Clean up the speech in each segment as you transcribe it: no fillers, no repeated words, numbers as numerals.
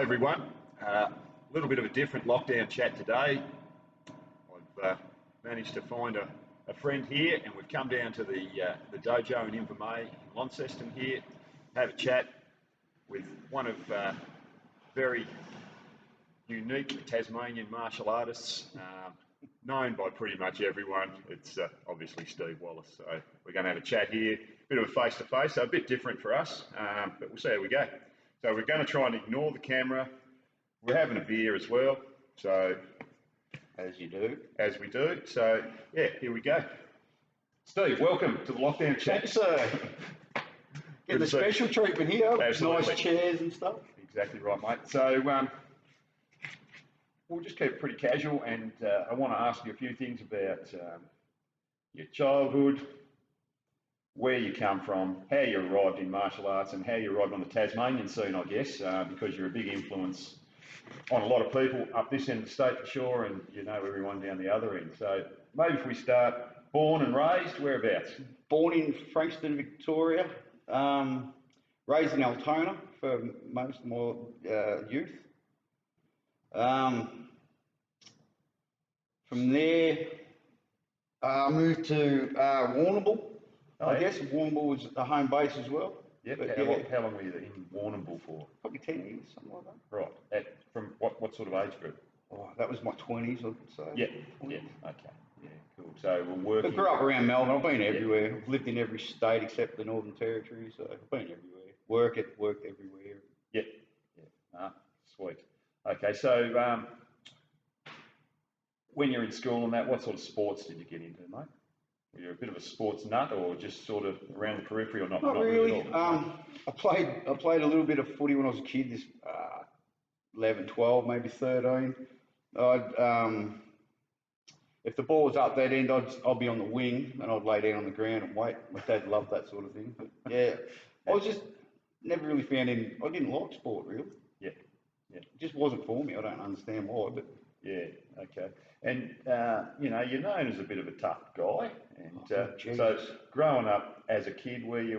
Hi everyone. A little bit of a different lockdown chat today. I've managed to find a friend here, and we've come down to the dojo in Invermay in Launceston here, have a chat with one of very unique Tasmanian martial artists, known by pretty much everyone. It's obviously Steve Wallace. So we're going to have a chat here, a bit of a face-to-face, so a bit different for us, but we'll see how we go. So we're going to try and ignore the camera. We're having a beer as well, so as we do. So yeah, here we go. Steve, welcome to the lockdown chat. Thanks, sir. Getting the special treatment here. Absolutely. Nice chairs and stuff. Exactly right, mate. So we'll just keep it pretty casual, and I want to ask you a few things about your childhood, where you come from, how you arrived in martial arts, and how you arrived on the Tasmanian scene, I guess, because you're a big influence on a lot of people up this end of the state for sure, and you know everyone down the other end. So maybe if we start, born and raised, whereabouts? Born in Frankston, Victoria. Raised in Altona for most of my youth. From there, moved to Warrnambool. I guess Warrnambool was the home base as well. Yep. How long were you in Warrnambool for? Probably 10 years, something like that. Right. From what sort of age group? Oh, that was my 20s, I would say. Yeah. Okay. Yeah. Cool. So we're working. I grew up around Melbourne. I've been everywhere. I've lived in every state except the Northern Territory, so I've been everywhere. Worked everywhere. Yep. Yeah. Sweet. Okay. So when you're in school and that, what sort of sports did you get into, mate? Were you a bit of a sports nut, or just sort of around the periphery, or not? Not really. At all? I played a little bit of footy when I was a kid. 11, 12, maybe 13. If the ball was up that end, I'd be on the wing and I'd lay down on the ground and wait. My dad loved that sort of thing. But yeah, I was just never really found any. I didn't like sport really. Yeah. It just wasn't for me. I don't understand why, but yeah. Okay. And you're known as a bit of a tough guy. And so growing up as a kid, were you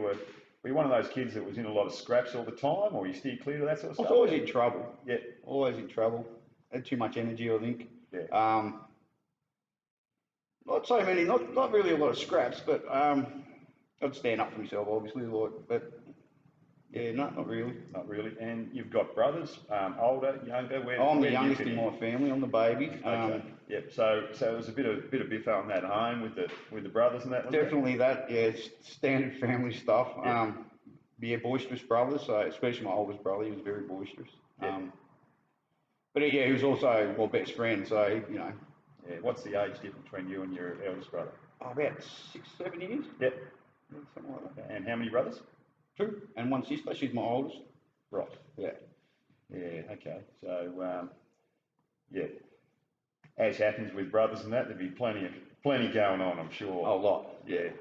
one of those kids that was in a lot of scraps all the time, or you steered clear of that sort of stuff? I was always in trouble. Yeah. Always in trouble. Had too much energy, I think. Yeah. Not so many, not really a lot of scraps, but I'd stand up for myself, obviously. But yeah, not really. Not really. And you've got brothers, older, younger. I'm the youngest in my family. I'm the baby. Okay. Yep. So it was a bit of biffo on that at home with the brothers and that. Definitely that. Yeah, standard family stuff. Yeah. Boisterous brothers. So especially my oldest brother, he was very boisterous. Yeah. But yeah, he was also my best friend. So Yeah. What's the age difference between you and your eldest brother? About 6, 7 years. Yep. Yeah, something like that. And how many brothers? 2, and 1 sister. She's my oldest. Right. Yeah. Yeah. Okay. So yeah, as happens with brothers and that, there'd be plenty going on, I'm sure. A lot. Yeah.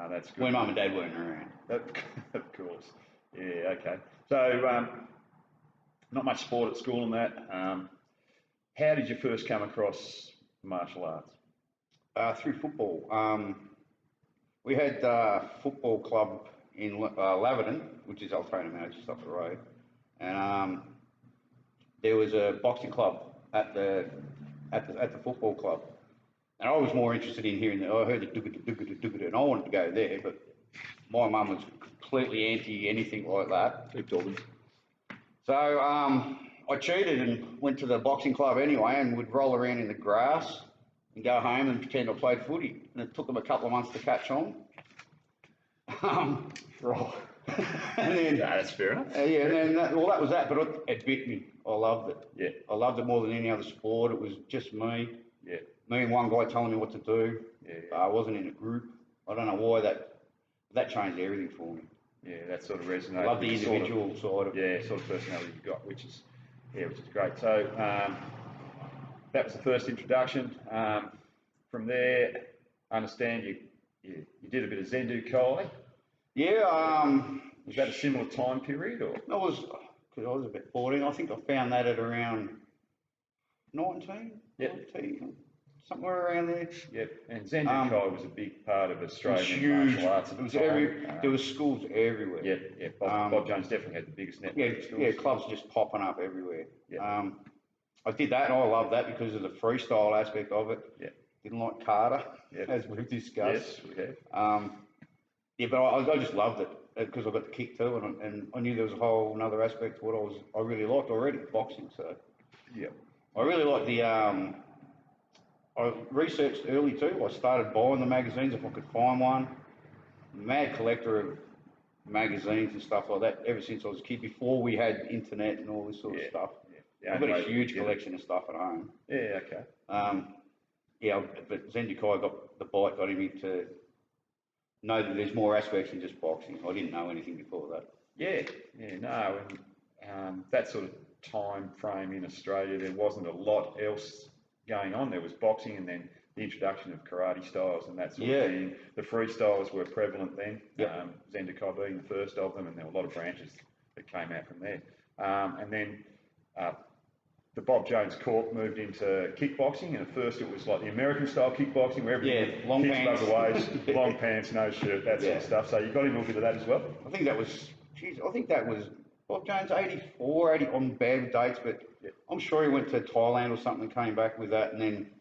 That's good. When Mum and Dad weren't around. Of course. Yeah. Okay. So not much sport at school and that. How did you first come across martial arts? Through football. We had a football club in Laverton, which is Altona now, just up the road, and there was a boxing club at the football club, and I was more interested in hearing I heard the dugga, and I wanted to go there, but my mum was completely anti anything like that. So I cheated and went to the boxing club anyway, and would roll around in the grass and go home and pretend I played footy. And it took them a couple of months to catch on. Right. And then that's fair enough. Yeah, and then that was that. But it bit me. I loved it. Yeah. I loved it more than any other sport. It was just me. Yeah. Me and one guy telling me what to do. Yeah. I wasn't in a group. I don't know why that changed everything for me. Yeah, that sort of resonated. I love the individual side of it. Yeah, sort of personality you've got, which is great. So that was the first introduction. From there, I understand you did a bit of Zendu Kai. Yeah. Was that a similar time period, or? I was about 14. I think I found that at around 19. Yep. 19, somewhere around there. Yep, and Zendukai was a big part of Australian martial arts at the time. There was schools everywhere. Yeah. Bob Jones definitely had the biggest network of schools. Yeah, clubs just popping up everywhere. Yeah. I did that, and I love that because of the freestyle aspect of it. Yeah. Didn't like Carter, as we've discussed. Yes, we have. Yeah, but I just loved it because I got the kick too, and I knew there was a whole another aspect to what I really liked already, boxing. So yeah, I really like the. I researched early too. I started buying the magazines if I could find one. Mad collector of magazines and stuff like that ever since I was a kid. Before we had internet and all this sort of stuff. Yeah. I've got a huge collection of stuff at home. Yeah. Okay. But Zendukai got him into know that there's more aspects than just boxing. I didn't know anything before that. No, and that sort of time frame in Australia, there wasn't a lot else going on. There was boxing, and then the introduction of karate styles and that sort of thing. The freestyles were prevalent then. Zendukai being the first of them, and there were a lot of branches that came out from there. And then the Bob Jones Corp moved into kickboxing, and at first it was like the American style kickboxing, where everything long kicks pants, above the waist, long pants, no shirt, that sort of stuff. So you got into a bit of that as well. I think that was Bob Jones 84, 80. I'm bad with dates, but I'm sure he went to Thailand or something and came back with that, and then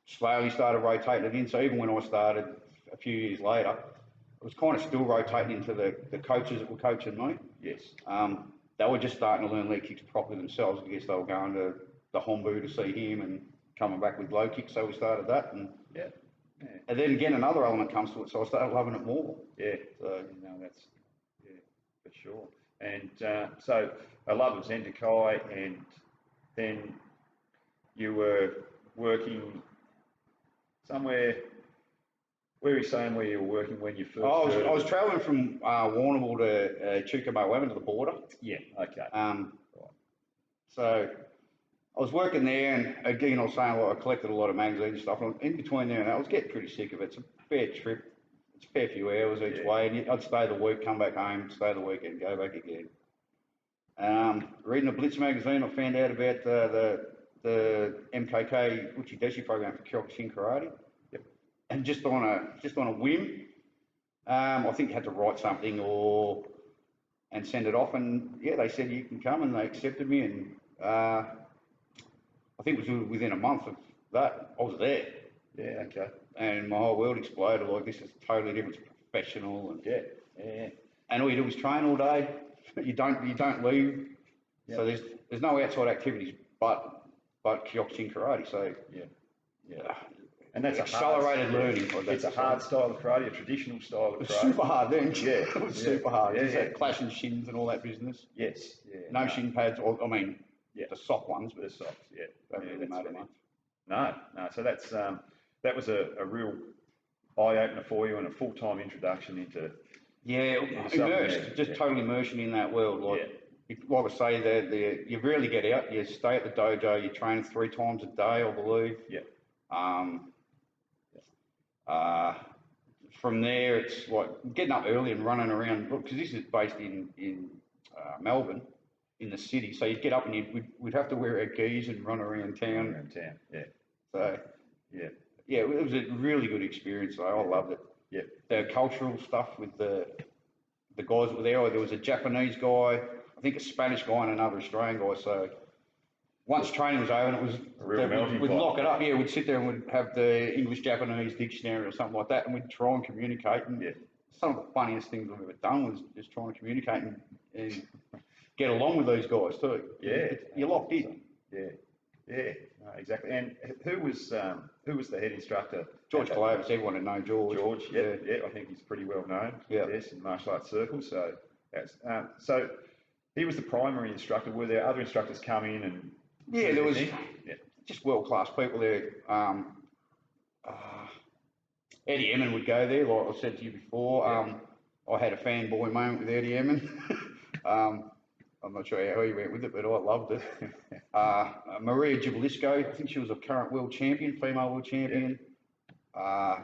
slowly started rotating it in. So even when I started a few years later, it was kind of still rotating into the coaches that were coaching me. Yes. They were just starting to learn leg kicks properly themselves. I guess they were going to the Hombu to see him and coming back with low kicks. So we started that, and then again another element comes to it. So I started loving it more. Yeah. So that's for sure. And so a love of Zendukai, and then you were working somewhere. Where are you saying where you were working when you first? I was travelling from Warrnambool to Chukamoewan to the border. Yeah. Okay. So I was working there, and again, I was saying, I collected a lot of magazines and stuff. And in between there and that, I was getting pretty sick of it. It's a fair trip. It's a fair few hours each way, and I'd stay the week, come back home, stay the weekend, go back again. Reading the Blitz magazine, I found out about the MKK Uchi Deshi program for Kyokushin karate. And just on a whim, I think you had to write something and send it off, and they said you can come, and they accepted me, and I think it was within a month of that I was there. Yeah, okay. And my whole world exploded. Like, this is totally different, it's professional, and and all you do is train all day. You don't leave. Yep. So there's no outside activities but Kyokushin karate. So and that's accelerated learning. It's a hard style of karate, a traditional style of karate. It's super hard then. It was super hard. Just clashing shins and all that business. Yes. No shin pads, the soft ones, but the socks. Don't really matter much. No. So that was a real eye opener for you, and a full time introduction into. Total immersion in that world. Like I say, you rarely get out. You stay at the dojo. You train 3 times a day, I believe. From there, it's like getting up early and running around, because this is based in Melbourne, in the city. So you'd get up and we'd have to wear our gis and run around town. So it was a really good experience. So I loved it. The cultural stuff with the guys that were there. There was a Japanese guy, I think a Spanish guy, and another Australian guy. So once training was over, and it was we'd lock it up. We'd sit there and we'd have the English-Japanese dictionary or something like that, and we'd try and communicate. And some of the funniest things I've ever done was just trying to communicate and get along with these guys too. You're locked in. Exactly. And who was the head instructor? George Clovis. Everyone would know George. I think he's pretty well known. Yes, in martial arts circles. So so he was the primary instructor. Were there other instructors come in and? There was just world-class people there. Eddie Emmon would go there, like I said to you before. I had a fanboy moment with Eddie Emmon. I'm not sure how he went with it, but I loved it. Maria Jabalisco, I think she was a current world champion, female world champion.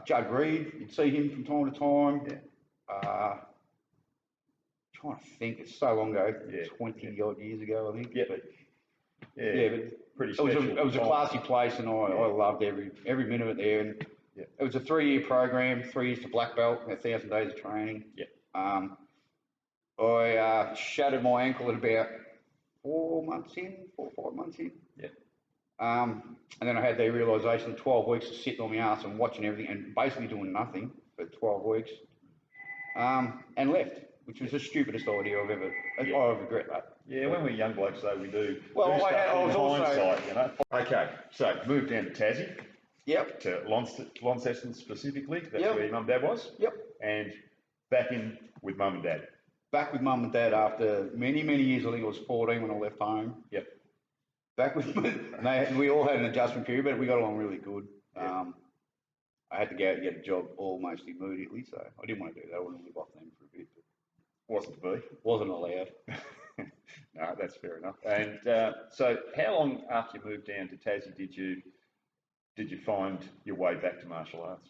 Judd Reed, you'd see him from time to time. Trying to think, it's so long ago, 20 odd years ago, I think. But pretty It was special. it was a classy place, and I loved every minute of it there. And it was a 3-year program, 3 years to black belt, 1,000 days of training. Yeah. I shattered my ankle at about 4 months in, 4 or 5 months in. Yeah. And then I had the realisation of 12 weeks of sitting on my ass and watching everything and basically doing nothing for 12 weeks. And left, which was the stupidest idea I've ever. I regret that. Yeah, when we're young blokes, though, we do. Well, do stuff I was in also. hindsight, you know. Okay, so moved down to Tassie. Yep. To Launceston specifically. That's where your mum and dad was. Yep. And back in with mum and dad. Back with mum and dad after many, many years. I think I was 14 when I left home. Yep. Back with we all had an adjustment period, but we got along really good. Yep. I had to go out and get a job almost immediately, so I didn't want to do that. I wanted to live off them for a bit. But wasn't to be. Wasn't allowed. No, that's fair enough. And so how long after you moved down to Tassie did you find your way back to martial arts?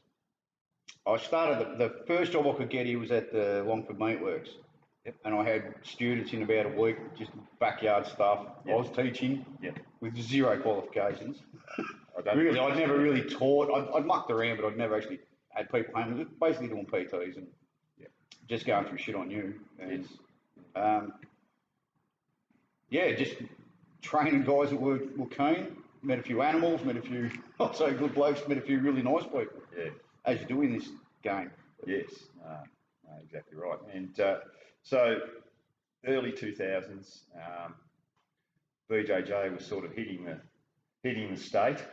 I started, the first job I could get here was at the Longford Meatworks. Yep. And I had students in about a week, just backyard stuff. Yep. I was teaching with 0 qualifications. Really, I'd never really taught. I'd mucked around, but I'd never actually had people home. Basically doing PTs and just going through shit on you. And, just training guys that were keen. Met a few animals, met a few not so good blokes, met a few really nice people. Yeah. As you do in this game. Yes, exactly right. And so early 2000s, BJJ was sort of hitting the state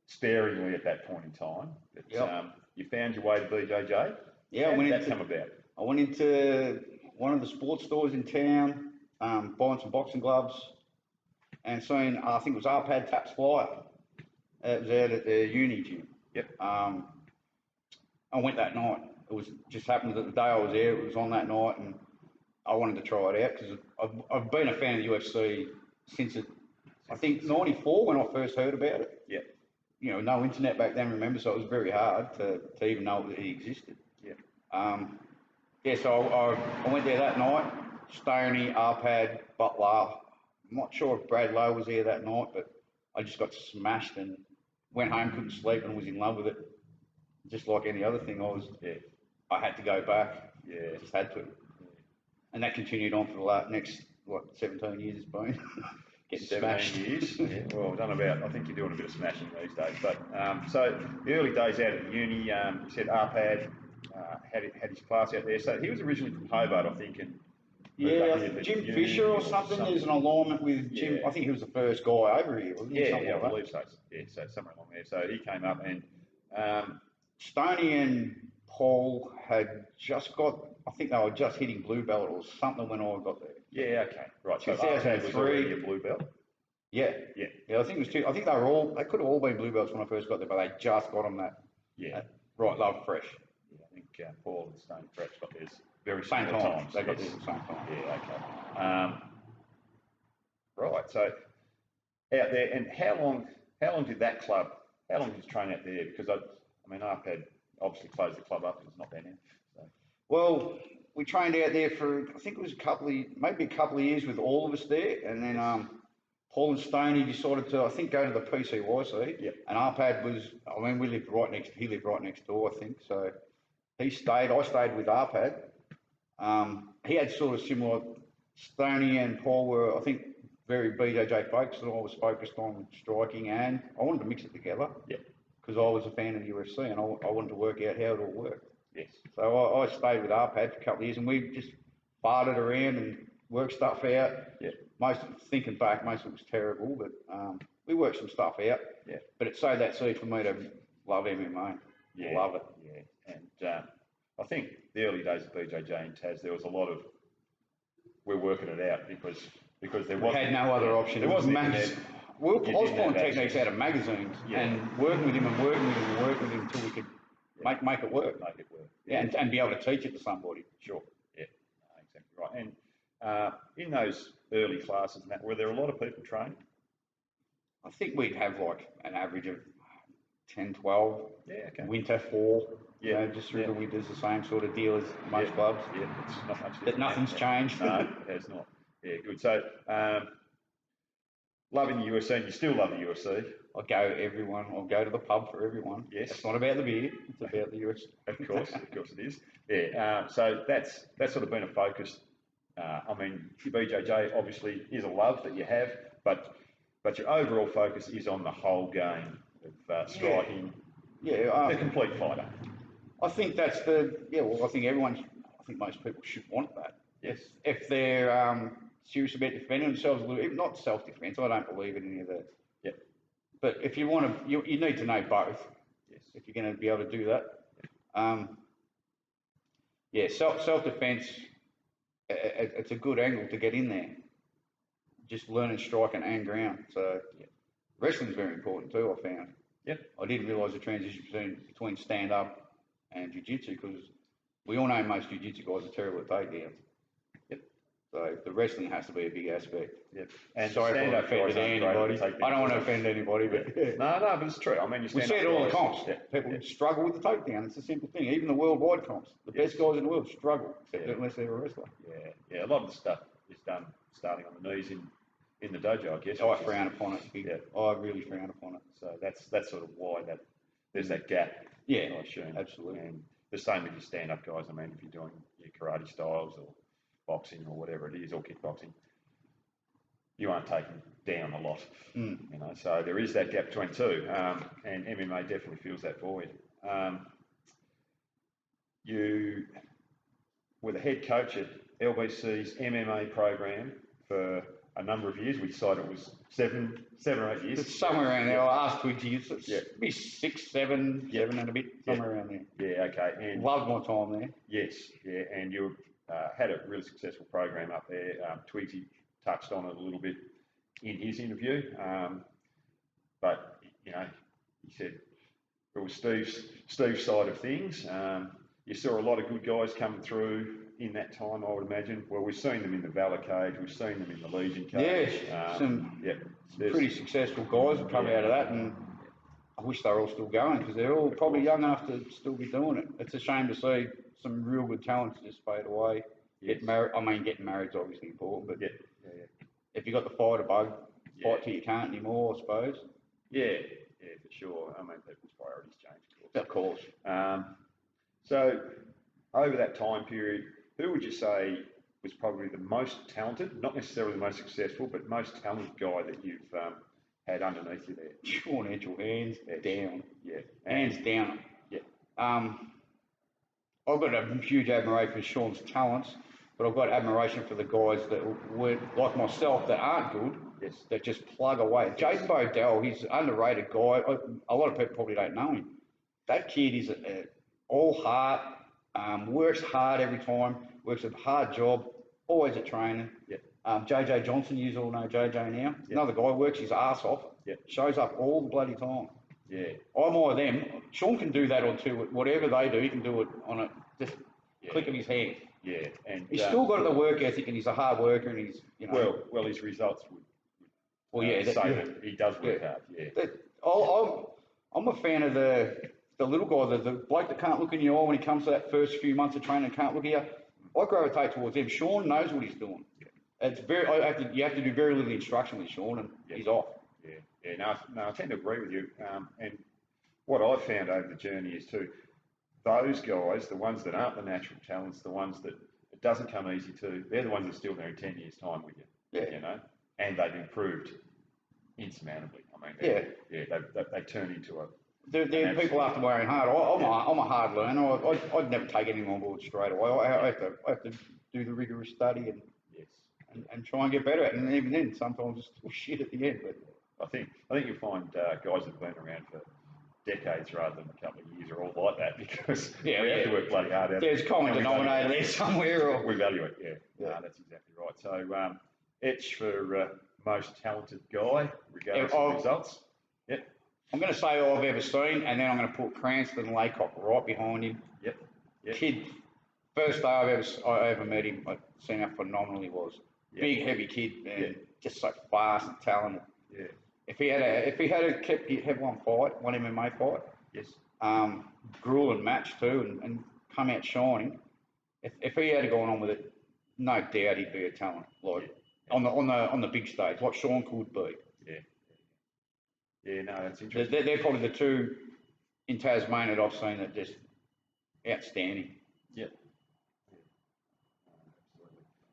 sparingly at that point in time. But you found your way to BJJ. Yeah, how did that come about? I went into one of the sports stores in town, buying some boxing gloves, and seeing I think it was Arpad Taps Flyer. It was out at the uni gym. Yep. I went that night. It was just happened that the day I was there, it was on that night, and I wanted to try it out because I've been a fan of the UFC since I think '94 when I first heard about it. Yep. You know, no internet back then, remember, so it was very hard to even know that it existed. Yeah. So I went there that night. Stoney, Arpad, Butler. I'm not sure if Brad Lowe was there that night, but I just got smashed and went home, couldn't sleep, and was in love with it. Just like any other thing, I had to go back. Yeah, just had to. And that continued on for the next 17 years. It's been getting 17 smashed. years. Yeah. Well, I think you're doing a bit of smashing these days. But so the early days out at uni, you said Arpad had his class out there. So he was originally from Hobart, I think, and Jim Fisher or something. There's an alignment with Jim. I think he was the first guy over here, wasn't he? I believe so. Yeah, so somewhere along there. So he came up and Stoney and Paul had just got. I think they were just hitting blue belt or something when I got there. Yeah. Okay. Right. So 2003. was already a blue belt. Yeah. I think it was two. I think they were all. They could have all been blue belts when I first got there, but they just got them that. Yeah. Right. They were fresh. Yeah, I think Paul and Stoney perhaps got theirs very same similar time. times. They got theirs at the same time. Yeah. Okay. Right. So out there, and how long did that club? How long did you train out there? Because I mean, Arpad obviously closed the club up because it's not there now. So. Well, we trained out there for I think it was maybe a couple of years with all of us there, and then Paul and Stoney decided to go to the PCYC. Yep. And Arpad was he lived right next door, I think. So he stayed. I stayed with Arpad. He had sort of similar. Stoney and Paul were I think very BJJ focused, and I was focused on striking, and I wanted to mix it together. Yep. Because I was a fan of the UFC, and I wanted to work out how it all worked. Yes. So I stayed with Arpad for a couple of years, and we just farted around and worked stuff out. Yeah. Thinking back, most of it was terrible, but we worked some stuff out. Yeah. But it sowed that seed for me to love MMA. Yeah. Love it. Yeah. And I think the early days of BJJ in Tas, there was a lot of we're working it out because there wasn't. We had no other option. There wasn't. I was pulling techniques out of magazines and working with him until we could make it work. Make it work. Yeah, and be able to teach it to somebody. Sure. Yeah. No, exactly right. And in those early classes, Matt, were there a lot of people training? I think we'd have like an average of 10, 12. Yeah. Okay. Winter 4. Yeah. Just through the winters, the same sort of deal as most clubs. Yeah. It's not much different. That nothing's changed. No, it has not. Yeah. Good. So loving the UFC, and you still love the UFC. I'll go to the pub for everyone. Yes. It's not about the beer, it's about the UFC. Of course it is. Yeah, so that's sort of been a focus. I mean, your BJJ obviously is a love that you have, but your overall focus is on the whole game of striking. Yeah, the complete fighter. I think that's well, I think most people should want that. Yes. If they're serious about defending themselves a little, if not self-defense, I don't believe in any of that. Yep. But if you want to, you need to know both. Yes. If you're going to be able to do that. Self-defense, it's a good angle to get in there. Just learning striking and ground. So wrestling's very important too, I found. Yep. I didn't realise the transition between stand-up and jiu-jitsu, because we all know most jiu-jitsu guys are terrible at takedowns. Yep. So the wrestling has to be a big aspect. Yep. And sorry if I offended anybody. I don't want to offend anybody, but no, but it's true. I mean, you we see it all the comps. Yeah. People struggle with the takedown. It's a simple thing. Even the worldwide comps, the best guys in the world struggle, unless they're a wrestler. Yeah. A lot of the stuff is done starting on the knees in the dojo, I guess. I frown upon it. I really frown upon it. So that's sort of why there's that gap. Yeah, I assume. Absolutely. And the same with your stand-up guys. I mean, if you're doing your karate styles or boxing or whatever it is, or kickboxing, you aren't taken down a lot. You know, so there is that gap between two, and MMA definitely fills that void. You were the head coach at LBC's MMA program for a number of years. We decided it was seven or 8 years. It's somewhere around there. I asked Uchi, it's be 6, 7 and a bit, somewhere around there. Yeah, okay. And loved my time there. Yes, yeah, and you had a really successful program up there. Twigsy touched on it a little bit in his interview, but you know, he said it was Steve's side of things. You saw a lot of good guys coming through in that time, I would imagine. Well, we've seen them in the Valor cage, we've seen them in the Legion cage. Some pretty successful guys have come out of that, and I wish they were all still going, because they're all probably young enough to still be doing it. It's a shame to see some real good talents just fade away. Get married. I mean, getting married's obviously important, but if you got the fighter bug, fight till you can't anymore, I suppose. Yeah, for sure. I mean, people's priorities change, of course. So, over that time period, who would you say was probably the most talented, not necessarily the most successful, but most talented guy that you've had underneath you there? Sean Edgell, hands down. Yeah. Hands down. Yeah. I've got a huge admiration for Sean's talents, but I've got admiration for the guys that weren't like myself, that aren't good, that just plug away. Jaden Bodell, he's an underrated guy. A lot of people probably don't know him. That kid is all heart, works hard every time, works a hard job, always at training. JJ Johnson, you all know JJ now. Another guy, works his ass off, shows up all the bloody time. I'm more them. Sean can do that on two. Whatever they do, he can do it on a just click of his hand. And he's still got the work ethic, and he's a hard worker, and he's, you know. Well, his results would say that he does work hard. I'm a fan of the little guy, the bloke that can't look in your eye when he comes to that first few months of training and can't look at you. I gravitate towards him. Sean knows what he's doing. It's you have to do very little instruction with Sean, and he's off. No, I tend to agree with you. And what I've found over the journey is too, those guys, the ones that aren't the natural talents, the ones that it doesn't come easy to, they're the ones that are still there in 10 years' time with you. You know, and they've improved insurmountably. I mean, they turn into a. They're people after my own heart. I'm a hard learner. I'd never take anything on board straight away. I have to do the rigorous study and try and get better at it. And even then, sometimes it's still shit at the end. But I think you'll find guys that've been around for decades rather than a couple of years are all like that, because we have to work bloody hard. There's a common denominator there somewhere. We value it, No, that's exactly right. So, etch for most talented guy, regardless of results. I'm going to say all I've ever seen, and then I'm going to put Cranston Laycock right behind him. Kid, first day I ever met him, I'd seen how phenomenal he was. Big, heavy kid, and just so fast and talented. If he had kept one MMA fight, grueling match too, and come out shining. If he had gone on with it, no doubt he'd be a talent, like on the big stage, like Sean could be. Yeah, no, that's interesting. They're probably the two in Tasmania that I've seen that just outstanding. Yep.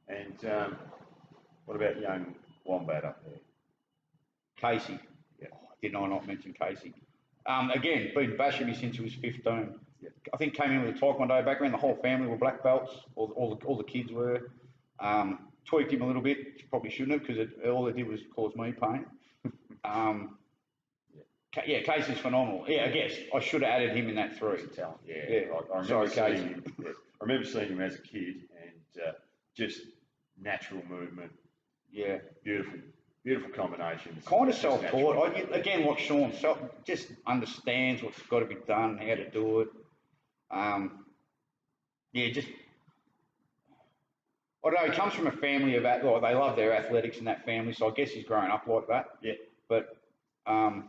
Absolutely. And what about young Wombat up there? Casey. Yeah. Oh, did I not mention Casey? Again, been bashing me since he was 15. Yep. I think came in with a taekwondo background. The whole family were black belts. All the kids were. Tweaked him a little bit. Probably shouldn't have, because all it did was cause me pain. Casey's phenomenal. Yeah, I guess I should have added him in that three. He's a talent. Yeah. Yeah. I remember seeing him. Yeah. I remember seeing him as a kid, and just natural movement. Yeah. Beautiful combinations. Kind of self-taught. Again, like Sean, just understands what's got to be done, how to do it. Just. I don't know, he comes from a family of, well, they love their athletics in that family, so I guess he's grown up like that. Yeah. But a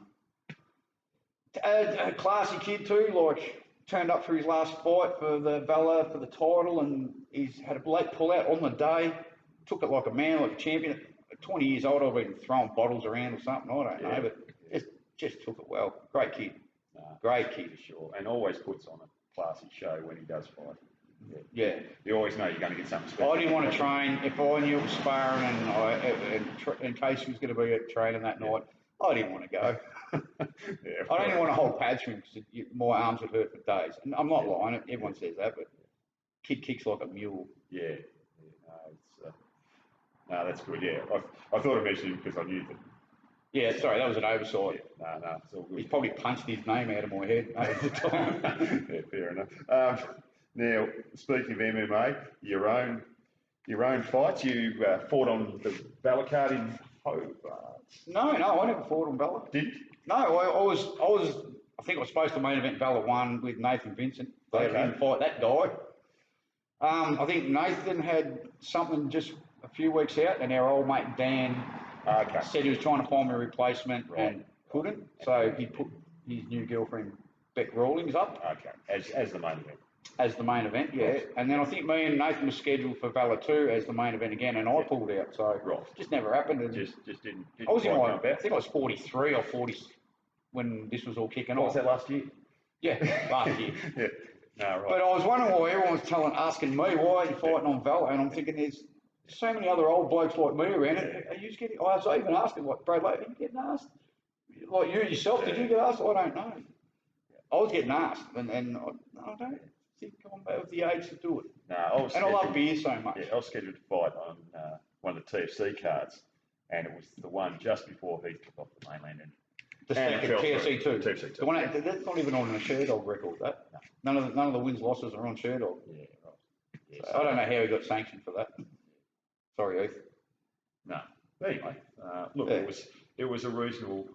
classy kid too, like turned up for his last fight for the Valor for the title, and he's had a late pull out on the day, took it like a man, like a champion. At 20 years old, I've been throwing bottles around or something, I don't know, but just took it well. Great kid. Great kid. For sure. And always puts on a classy show when he does fight. Yeah. You always know you're going to get something special. I didn't want to train. If I knew it was sparring and in case he was going to be at training that night, I didn't want to go. I don't even want to hold pads for him because my arms would hurt for days. And I'm not lying. Everyone says that, but kid kicks like a mule. Yeah. No, that's good. Yeah. I thought I mentioned him because I knew that. Yeah, sorry, that was an oversight. Yeah. No, it's all good. He's probably punched his name out of my head most of the time. Yeah, fair enough. Now, speaking of MMA, your own fights, you fought on the Valor card in Hobart. No, I never fought on Valor. Did you? No, I think I was supposed to main event Valor 1 with Nathan Vincent. They didn't fight that guy. I think Nathan had something just a few weeks out, and our old mate Dan said he was trying to find me a replacement and couldn't. So he put his new girlfriend Beck Rawlings up. Okay, as the main event. As the main event, yeah. Right. And then I think me and Nathan were scheduled for Valor 2 as the main event again, and I pulled out. So it just never happened. And just didn't I was in my, I think I was 43 or 40 when this was all kicking off. Was that last year? Yeah, last year. Yeah. No, right. But I was wondering why everyone was asking me, why are you fighting on Valor? And I'm thinking there's so many other old blokes like me around. Are you just getting, I was even asking, like, Brad, are you getting asked? Like you yourself, did you get asked? I don't know. I was getting asked, and I don't think I'm about the age to do it. No, I love beer so much. Yeah, I was scheduled to fight on one of the TFC cards, and it was the one just before he took off the mainland. The second TFC 2. TFC 2. The one that's not even on a Sherdog record. That none of the wins losses are on Sherdog. Yeah, right. Yeah, so I don't know how he got sanctioned for that. Sorry, Heath. No. But anyway, look, it was a reasonable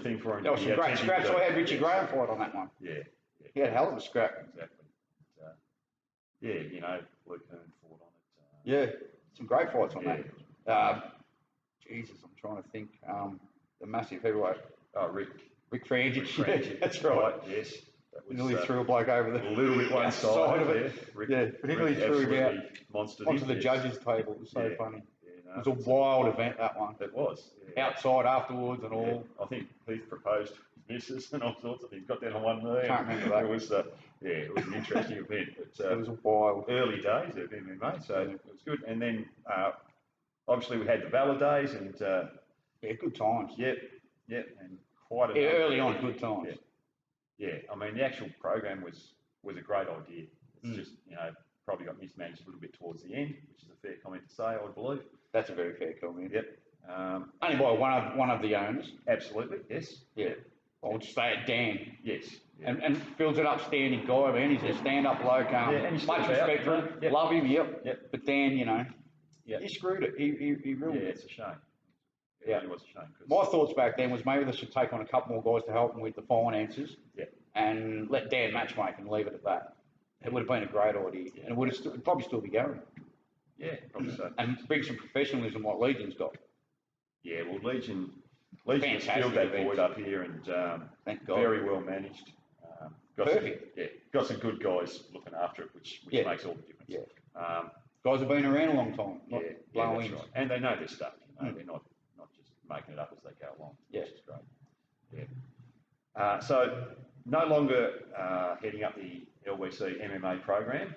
thing for him. There was some great scraps. I had Richie Graham fight on that one. Yeah. He had a hell of a scrap. Exactly. Luke Hearn fought on it. Yeah, some great fights on that. Jesus, I'm trying to think. The massive heavyweight. Rick Frangic. That's right. Yes. That was, nearly threw a bloke over a little bit one side of it. But he nearly threw him out onto the judges' table. It was so funny. It was a wild event, that one. It was. Yeah. Outside afterwards and all. I think Heath proposed his missus and all sorts of things. Got down on one knee. Can't remember that. It was, it was an interesting event. But, it was a wild. Early days of MMA, so it was good. And then, obviously, we had the Valor days and... good times. Yep, and quite a... early on, good times. Yeah, I mean, the actual program was a great idea. It's just, probably got mismanaged a little bit towards the end, which is a fair comment to say, I believe. That's a very fair comment. Yep. Only by one of the owners. Absolutely, yes. Yeah. I'll just say it, Dan. Yes. Yeah. And Phil's an upstanding guy, man. He's a stand-up bloke. And much respect for him. Yep. Love him, yep. But Dan, Yep. he screwed it. He ruined it. Yeah, it's a shame. It really was a shame. My thoughts back then was maybe they should take on a couple more guys to help them with the finances and let Dan matchmake and leave it at that. It would have been a great idea. And it would have probably still be going. Yeah, probably so. And bring some professionalism like Legion's got. Yeah, well, Legion has filled that void up here and thank God. Very well managed. Perfect. Got some good guys looking after it, which makes all the difference. Yeah. Guys have been around a long time. Not that's right. And they know their stuff. They're not just making it up as they go along, Yeah. which is great. Yeah. So no longer heading up the LWC MMA program.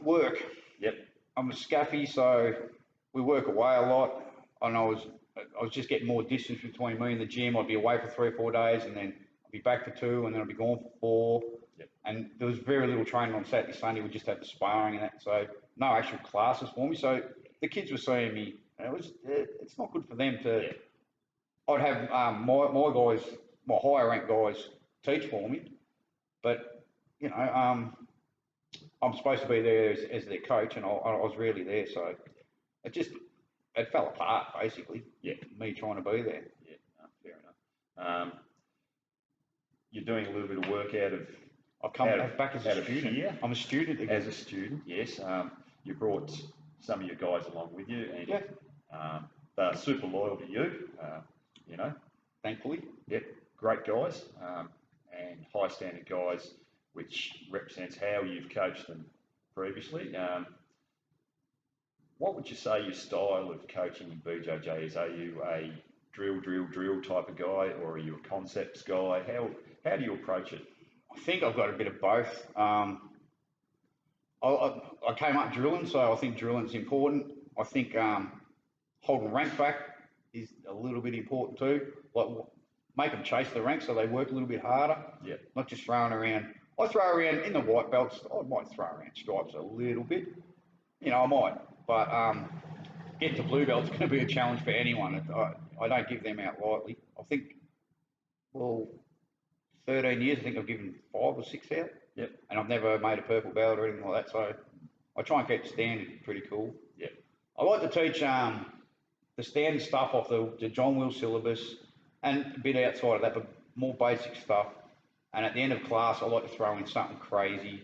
Work. Yep. I'm a scaffy, so we work away a lot, and I was just getting more distance between me and the gym. I'd be away for 3 or 4 days, and then I'd be back for 2, and then I'd be gone for 4. Yep. And there was very little training on Saturday, Sunday. We just had the sparring and that, so no actual classes for me. So the kids were seeing me, and it's not good for them to. Yeah. I'd have my guys, my higher ranked guys, teach for me, but you know, I'm supposed to be there as their coach, and I was rarely there, so it fell apart basically. Yeah. Me trying to be there. Yeah, no, fair enough. You're doing a little bit of work out of. I've come back as a student. Here. I'm a student again. As a student, yes. You brought some of your guys along with you, and they're super loyal to you. You know, thankfully. Yep, great guys, and high standard guys, which represents how you've coached them previously. What would you say your style of coaching in BJJ is? Are you a drill type of guy, or are you a concepts guy? How do you approach it? I think I've got a bit of both. I came up drilling, so I think drilling's important. I think holding rank back is a little bit important too. Like make them chase the rank so they work a little bit harder. Yeah. Not just throwing around. I throw around in the white belts. I might throw around stripes a little bit. You know, I might. But getting to blue belt's going to be a challenge for anyone. I don't give them out lightly. I think, 13 years, I think I've given 5 or 6 out. Yep. And I've never made a purple belt or anything like that, so I try and keep the standard pretty cool. Yep. I like to teach the standard stuff off the John Will syllabus and a bit outside of that, but more basic stuff. And at the end of class, I like to throw in something crazy,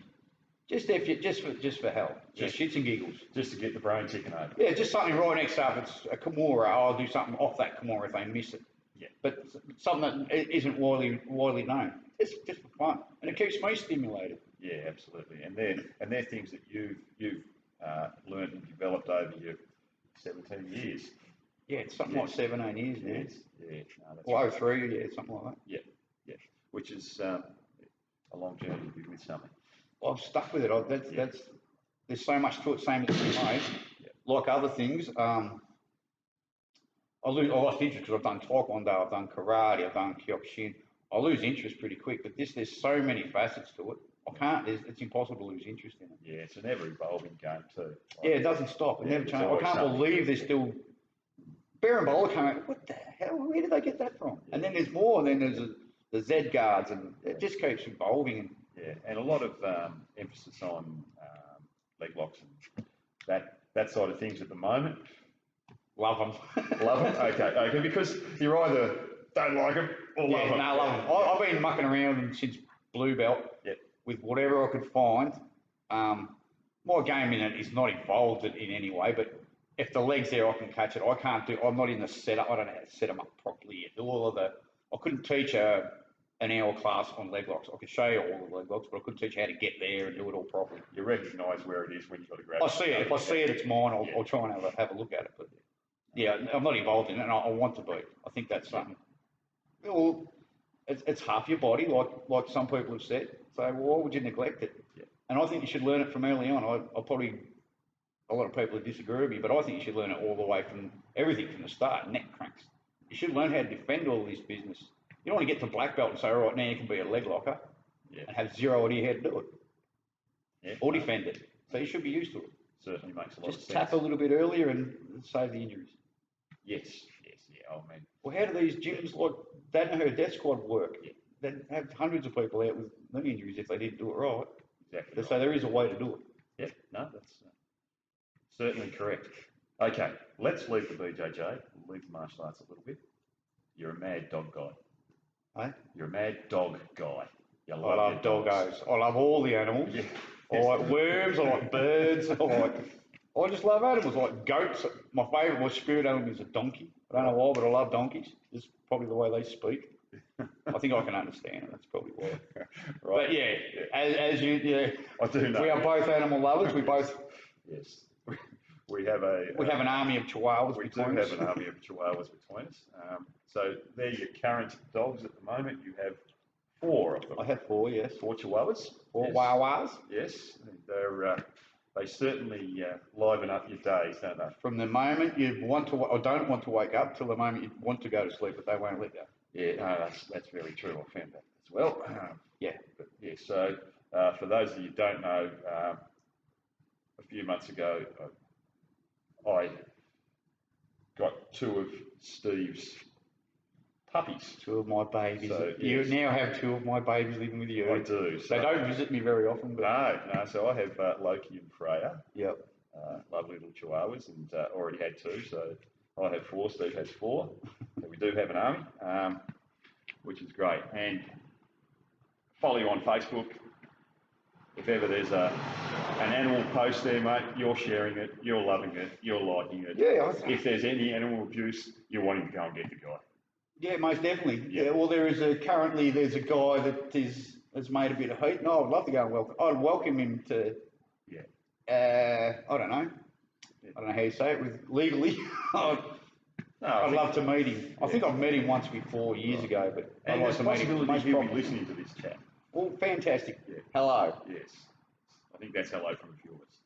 just for hell, just shits and giggles. Just to get the brain ticking over. Yeah, just something right next up. It's a Kimura. I'll do something off that Kimura if they miss it. Yeah. But something that isn't widely known. It's just for fun, and it keeps me stimulated. Yeah, absolutely. And they're things that you've learned and developed over your 17 years. Yeah, it's something like 17 years now. Yes. Yeah. No, or right. 03, yeah, something like that. Yeah. Yeah. Which is a long journey to be with something. I've stuck with it. There's so much to it. Same as MMA. Yeah. Like other things, I lost interest because I've done taekwondo, I've done karate, I've done kyokushin. I lose interest pretty quick, but there's so many facets to it. It's impossible to lose interest in it. Yeah, it's an ever-evolving game too. Yeah, it doesn't stop. It never changes. I can't believe there's still... Bear and Bowler come out, what the hell? Where did they get that from? Yeah. And then there's more, and then there's the Z guards, and it just keeps evolving. Yeah, and a lot of emphasis on leg locks and that side of things at the moment. Love them. Love them? Okay, because you're either don't like them or love them. No, love them. I've been mucking around with them since blue belt with whatever I could find. My game in it is not involved in any way, but if the leg's there, I can catch it. I'm not in the setup. I don't know how to set them up properly yet. I couldn't teach an hour class on leg locks. I could show you all the leg locks, but I couldn't teach you how to get there and do it all properly. You recognise where it is when you've got to grab it. I see it. If I see it, it's mine. I'll try and have a look at it. But yeah, I'm not involved in it, and I want to be. I think that's something. Well, it's half your body, like some people have said. So why would you neglect it? Yeah. And I think you should learn it from early on. I probably, a lot of people would disagree with me, but I think you should learn it all the way from everything from the start, neck cranks. You should learn how to defend all this business. You don't want to get to black belt and say, all right, now you can be a leg locker and have zero idea how to do it or defend it. So you should be used to it. Certainly makes a lot of sense. Just tap a little bit earlier and save the injuries. Yes, yeah, I mean. Well, how do these gyms like Danaher Death Squad work? Yeah. They have hundreds of people out with knee injuries if they didn't do it right. Exactly. So there is a way to do it. Yeah, no, that's certainly correct. Okay, let's leave the BJJ, leave the martial arts a little bit. You're a mad dog guy. Hey? You're a mad dog guy. I love doggos. I love all the animals. Yeah. I like worms, I like birds, I just love animals, like goats. My spirit animal is a donkey. I don't know why, but I love donkeys. It's probably the way they speak. I think I can understand it, that's probably why. Right. But as you, I do know. We are both animal lovers, we both... Yes. We have an army of Chihuahuas between us. We do have an army of Chihuahuas between us. So they're your current dogs at the moment. You have 4 of them. I have 4, yes. 4 Chihuahuas. 4 Wawas. Yes, they certainly liven up your days, don't they? From the moment you want to, or don't want to wake up, till the moment you want to go to sleep, but they won't let you. Yeah, no, that's very true. I found that as well. So for those of you who don't know, a few months ago, I got 2 of Steve's puppies. 2 of my babies. So, you now have 2 of my babies living with you. I do. So they don't visit me very often. But... No. So I have Loki and Freya. Yep. Lovely little Chihuahuas, and already had 2. So I have 4. Steve has 4. So we do have an army, which is great. And follow you on Facebook. If ever there's an animal post there, mate, you're sharing it, you're loving it, you're liking it. Yeah. If there's any animal abuse, you're wanting to go and get the guy. Yeah, most definitely. Yeah. Well, there's a guy that has made a bit of heat, and I would love to go and welcome. I'd welcome him to. Yeah. I don't know. I don't know how you say it legally. I'd love to meet him. I think I've met him once before, years ago, but I'd like to meet him. Most he'll be listening to this chat. Well, fantastic. Yeah. Hello. Yes. I think that's hello from a few of us.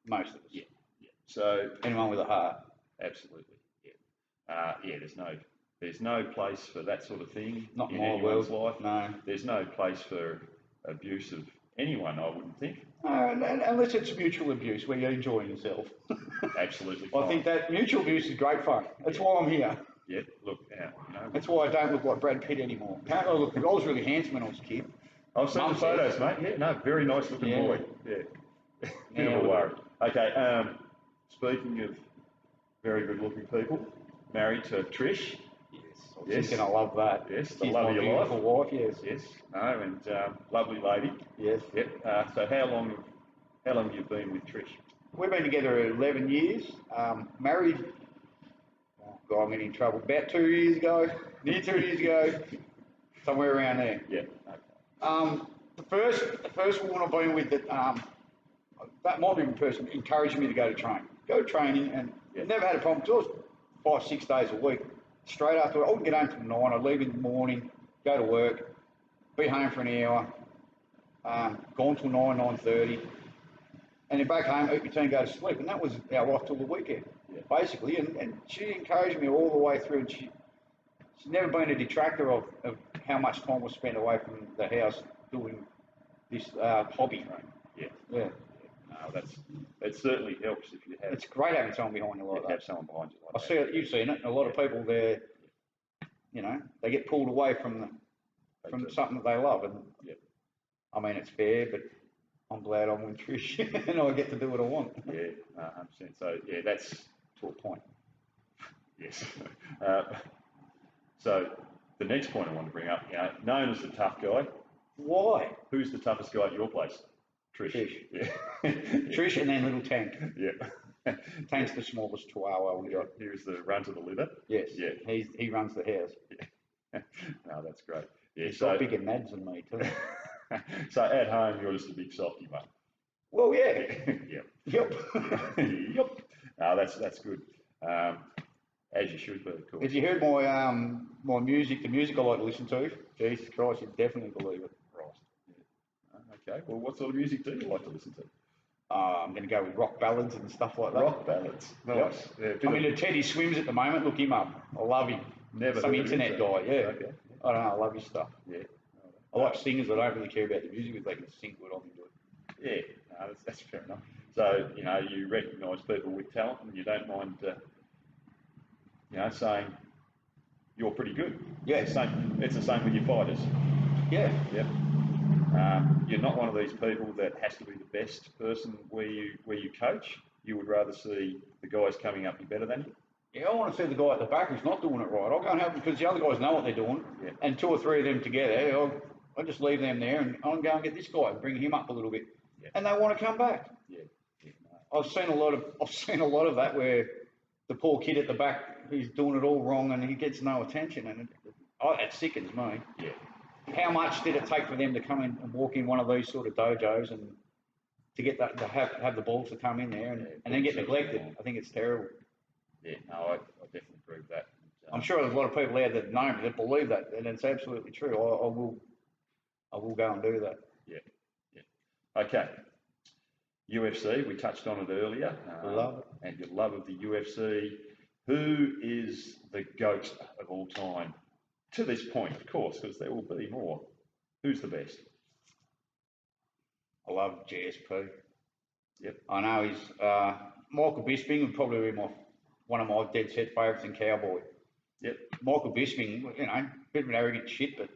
Most of us. Yeah. So anyone with a heart. Absolutely. Yeah. There's no place for that sort of thing Not in my anyone's world. life. No. There's no place for abuse of anyone, I wouldn't think. Unless it's mutual abuse where you're enjoying yourself. Absolutely. I think that mutual abuse is great fun. That's why I'm here. Yeah, look, that's why I don't look like Brad Pitt anymore. Apparently, I was really handsome when I was a kid. I've seen the photos, mate. Yeah, no, very nice looking boy. Yeah. Bit of a worry. Okay, speaking of very good looking people, married to Trish. Yes, I love that. Yes, the She's love of my your life. beautiful wife. Yes. No, and lovely lady. Yes. Yep. So how long have you been with Trish? We've been together 11 years. Married. Oh God, I'm getting in trouble. About 2 years ago. Near 2 years ago. Somewhere around there. Yeah. Okay. The first woman I've been with that might be the person encouraged me to go to training. Go to training, and never had a problem because I was 5, 6 days a week. Straight after, I wouldn't get home from 9. I'd leave in the morning, go to work, be home for an hour, gone till 9, 9:30, and then back home, eat my tea and go to sleep. And that was our life till the weekend, basically. And she encouraged me all the way through. And she's never been a detractor of how much time was spent away from the house doing this hobby. Yeah. Yeah. No, that certainly helps if you have. It's great having someone behind you like that. Have someone behind you like that. I see it. You've seen it. A lot of people there, they get pulled away from something that they love, and I mean it's fair, but I'm glad I'm with Trish and I get to do what I want. Yeah, 100%. So that's to a point. Yes. So the next point I want to bring up, known as the tough guy. Why? Who's the toughest guy at your place? Trish. Yeah. Trish and then little Tank. Yeah. Tank's the smallest Chihuahua we got. He was the run to the litter. Yes. Yeah. He runs the house. Yeah. No, that's great. Yeah. He's got bigger nads than me too. So at home you're just a big softy, mate. Well, yeah. Yep. Yep. No, that's good. As you should be, of course. If you heard my music, the music I like to listen to, Jesus Christ, you'd definitely believe it. Right. Yeah. Okay. Well, what sort of music do you like to listen to? I'm going to go with rock ballads and stuff like that. Rock ballads. Nice. Yep. Yeah, I'm into Teddy Swims at the moment. Look him up. I love him. Never. Some internet guy. Yeah. Okay. I don't know. I love his stuff. Yeah. I like singers that don't really care about the music, if they can sing good, I'm into it. Yeah. No, that's fair enough. So you recognise people with talent, and you don't mind. Saying you're pretty good. Yeah. It's the same with your fighters. Yeah. Yep. You're not one of these people that has to be the best person where you coach. You would rather see the guys coming up be better than you. Yeah, I want to see the guy at the back who's not doing it right. I'll go and help them because the other guys know what they're doing. Yeah. And 2 or 3 of them together, I'll just leave them there and I'll go and get this guy and bring him up a little bit. Yeah. And they want to come back. Yeah. No. I've seen a lot of that where the poor kid at the back, he's doing it all wrong and he gets no attention, and it sickens me. Yeah. How much did it take for them to come in and walk in one of these sort of dojos and to get that, to have the balls to come in there and then get neglected. I think it's terrible. Yeah, no, I definitely agree with that. I'm sure there's a lot of people out there that know me that believe that, and it's absolutely true. I will go and do that. Yeah, yeah. Okay. UFC, we touched on it earlier. Love it. And your love of the UFC. Who is the GOAT of all time? To this point, of course, because there will be more. Who's the best? I love GSP. Yep. I know he's Michael Bisping would probably be one of my dead set favourites in Cowboy. Yep. Michael Bisping, bit of an arrogant shit, but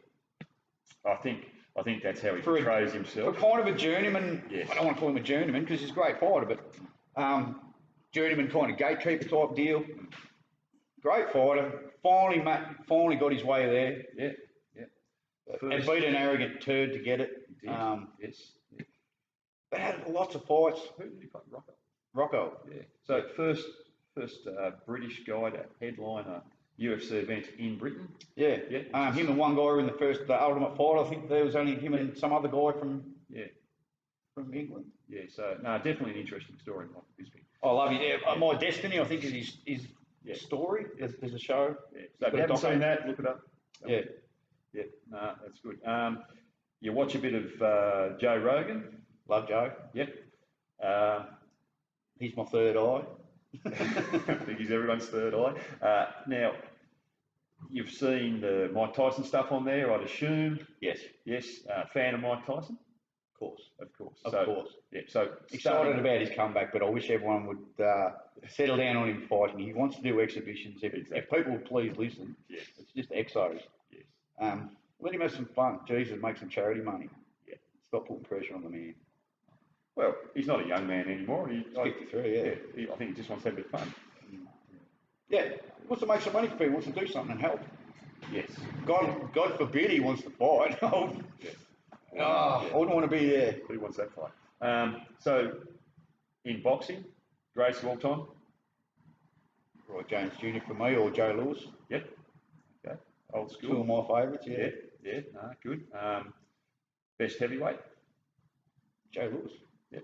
I think that's how he portrays himself. For kind of a journeyman, yes. I don't want to call him a journeyman because he's a great fighter, but journeyman kind of gatekeeper type deal. Great fighter. Finally got his way there. Yeah, yeah. And beat an arrogant turd to get it. Yes. Yeah. They had lots of fights. Who did he fight? Rocco. Yeah. So first British guy to headline a UFC event in Britain. Yeah. Yeah. Him and one guy were in the Ultimate Fight. I think there was only him and some other guy from England. Yeah. So no, definitely an interesting story, Michael Bisping. I love it. Yeah. My Destiny, I think, is his story. There's a show. Yeah. So if you haven't seen that, look it up. Yeah. Yeah. No, that's good. You watch a bit of Joe Rogan. Love Joe. Yep. He's my third eye. I think he's everyone's third eye. Now, you've seen the Mike Tyson stuff on there, I'd assume. Yes. Yes. Fan of Mike Tyson? Of course. Of course. Yeah. So excited about his comeback, but I wish everyone would settle down on him fighting. He wants to do exhibitions. If people would please listen, it's just exos. Yes. Let him have some fun. Jesus, make some charity money. Yeah. Stop putting pressure on the man. Well, he's not a young man anymore. He's 53, yeah. I think he just wants to have a bit of fun. Yeah, he wants to make some money for people, wants to do something and help. Yes. God forbid he wants to fight. Yes. I wouldn't want to be there. Who wants that fight? So, in boxing, greatest of all time? Roy Jones Jr. for me, or Joe Lewis. Yep. Okay. Old school. Two of my favourites, yeah. Yeah, no, good. Best heavyweight? Joe Lewis. Yep.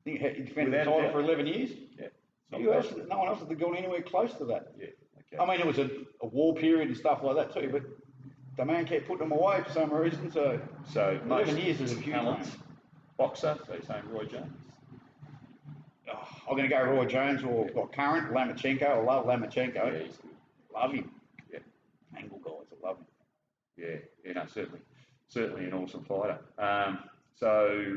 He defended the title for 11 years. Yeah. No one else has gone anywhere close to that. Yeah. Okay. I mean, it was a war period and stuff like that too, but the man kept putting them away for some reason. So 11 years is a huge talent. Boxer, so you're saying Roy Jones? I'm going to go Roy Jones or current Lomachenko. I love Lomachenko. Yeah, he's good. Love him. Yeah. Angle guys, I love him. Yeah, no, certainly an awesome fighter. So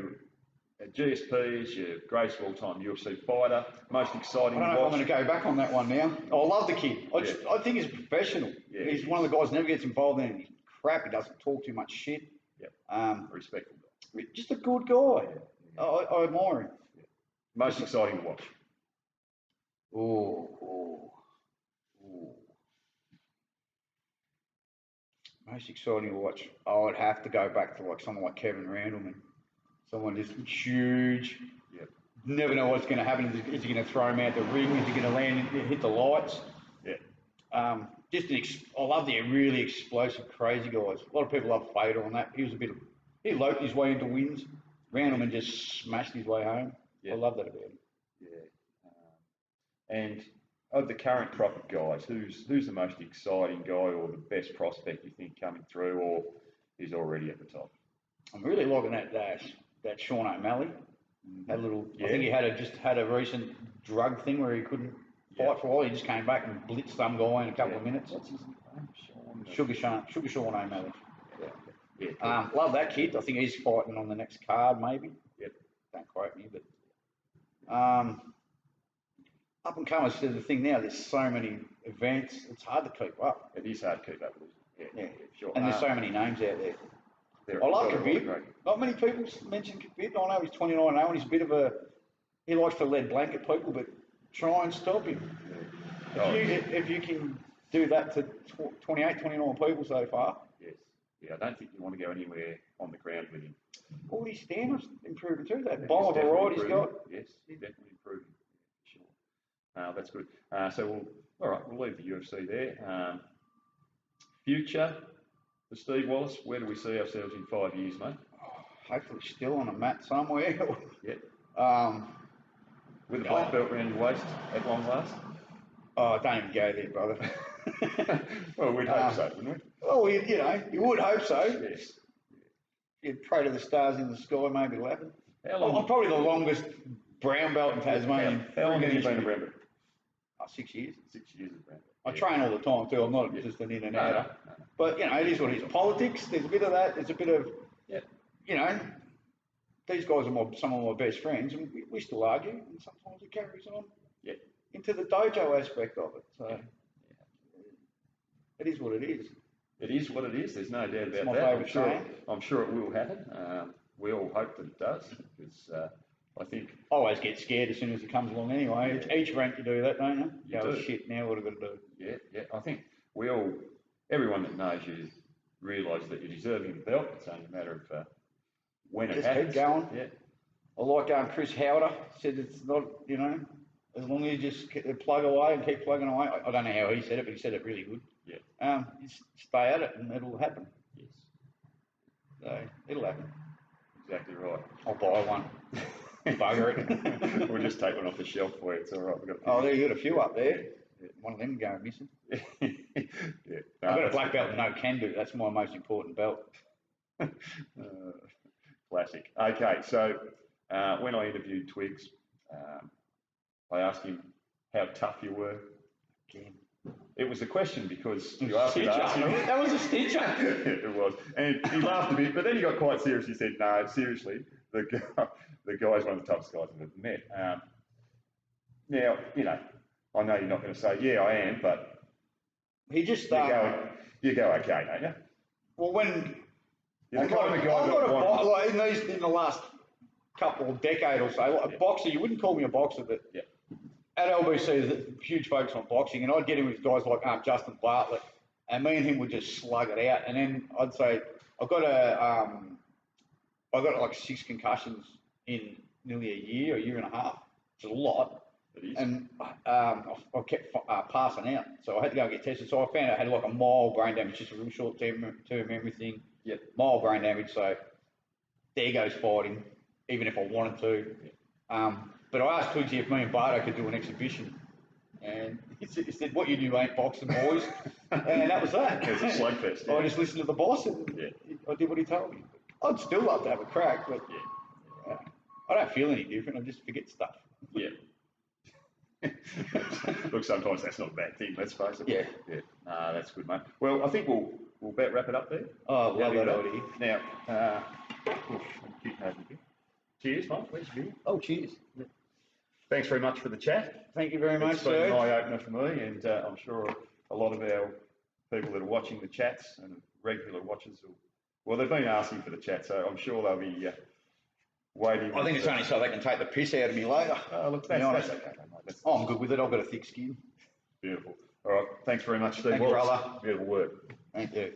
GSP is your greatest of all time UFC fighter, most exciting. I don't know if I'm going to go back on that one now. I love the kid. I think he's professional. Yeah, he's one of the guys who never gets involved in any crap. He doesn't talk too much shit. Yep. Respectful guy. Just a good guy. Yeah. I admire him. Yeah. Most exciting to watch. Ooh. Most exciting to watch. I would have to go back to someone like Kevin Randleman. Someone just huge. Yep. Never know what's going to happen. Is he going to throw him out the ring? Is he going to land and hit the lights? Yeah. I love the really explosive, crazy guys. A lot of people love Fader on that. He loped his way into wins. Randleman just smashed his way home. Yep. I love that about him. Yeah. And of the current crop of guys, who's the most exciting guy or the best prospect you think coming through, or is already at the top? I'm really liking that Sean O'Malley. Had a little. I think he just had a recent drug thing where he couldn't fight for a while. He just came back and blitzed some guy in a couple of minutes. What's his name? Sugar Sean O'Malley. Yeah. Cool. Love that kid. I think he's fighting on the next card, maybe. Yep. Don't quote me, but up and comers. The thing now, there's so many events. It's hard to keep up. It is hard to keep up with. Yeah, sure. And there's so many names out there. I love Khabib. Not many people mention Khabib. I know he's 29 now and he's a bit of he likes to lead blanket people, but try and stop him. Yeah. If you can do that to 28, 29 people so far. Yes. Yeah, I don't think you want to go anywhere on the ground with him. All his standards improving too. That bomb of a ride he's got. Yes, he's definitely improving. Sure. That's good. So we'll leave the UFC there. Future. For Steve Wallace, where do we see ourselves in 5 years, mate? Hopefully still on a mat somewhere. Yeah. With a black belt around your waist at long last? Oh, don't even go there, brother. Well, we'd hope so, wouldn't we? Well, you would hope so. Yes. You'd pray to the stars in the sky, maybe it'll happen. How long? I'm probably the longest brown belt in Tasmania. How long have you been a brown belt? 6 years. 6 years of brown belt. I train all the time too. I'm not just an in and outer. But it is what it is. Politics. There's a bit of that. There's a bit of, these guys are some of my best friends, and we still argue, and sometimes it carries on into the dojo aspect of it. So it is what it is. It is what it is. There's no doubt about my that. favourite I'm sure it will happen. We all hope that it does, because I think I always get scared as soon as it comes along. Anyway, it's each rank you do that, don't you? You go, do. Shit, now what have I got to do? Yeah. I think everyone that knows you realise that you're deserving of the belt. It's only a matter of when it Just happens. keep going. Yeah. I like Chris Howder said it's not, as long as you just plug away and keep plugging away. I don't know how he said it, but he said it really good. Yeah. Just stay at it and it'll happen. Yes. So it'll happen. Exactly right. I'll buy one. Bugger it. We'll just take one off the shelf for you. It's all right. There you got a few up there. One of them going missing. Yeah. I've got a black belt in no can do. That's my most important belt. Classic. Okay, so when I interviewed Twigs, I asked him how tough you were. Again. It was a question because you asked him. That was a stitcher. It was, and he laughed a bit, but then he got quite serious. He said, "No, seriously, the guy's one of the toughest guys I've ever met." Now, I know you're not going to say, "Yeah, I am," but he just you go okay, don't you? Well, when You're the kind of guy in the last couple of decade or so, a boxer, you wouldn't call me a boxer, but at LBC, there's a huge focus on boxing, and I'd get in with guys like Justin Bartlett, and me and him would just slug it out. And then I'd say, I got like 6 concussions in nearly a year and a half. It's a lot. It is. And I kept passing out, so I had to go and get tested. So I found out I had like a mild brain damage, just a real short-term memory thing. Yep. Mild brain damage, so there goes fighting, even if I wanted to. But I asked Twigsy if me and Bardo could do an exhibition, and he said, "What you do ain't boxing, boys." And that was that. It was a slugfest. I just listened to the boss, and I did what he told me. I'd still love to have a crack, but I don't feel any different. I just forget stuff. Yeah. Look, sometimes that's not a bad thing, let's face it. Yeah. No, that's good, mate. Well, I think we'll about wrap it up there. Oh, love that idea. Now, cheers, mate. Where's your beer? Oh, cheers. Thanks very much for the chat. Thank you very much, It's been an sir. eye-opener for me, and I'm sure a lot of our people that are watching the chats and regular watchers they've been asking for the chat, so I'm sure they'll be waiting. I think it's only so they can take the piss out of me later. Look, that's okay, mate. I'm good with it. I've got a thick skin. Beautiful. All right. Thanks very much, Steve. Thank you, Wallace. brother. Beautiful work. Thank you.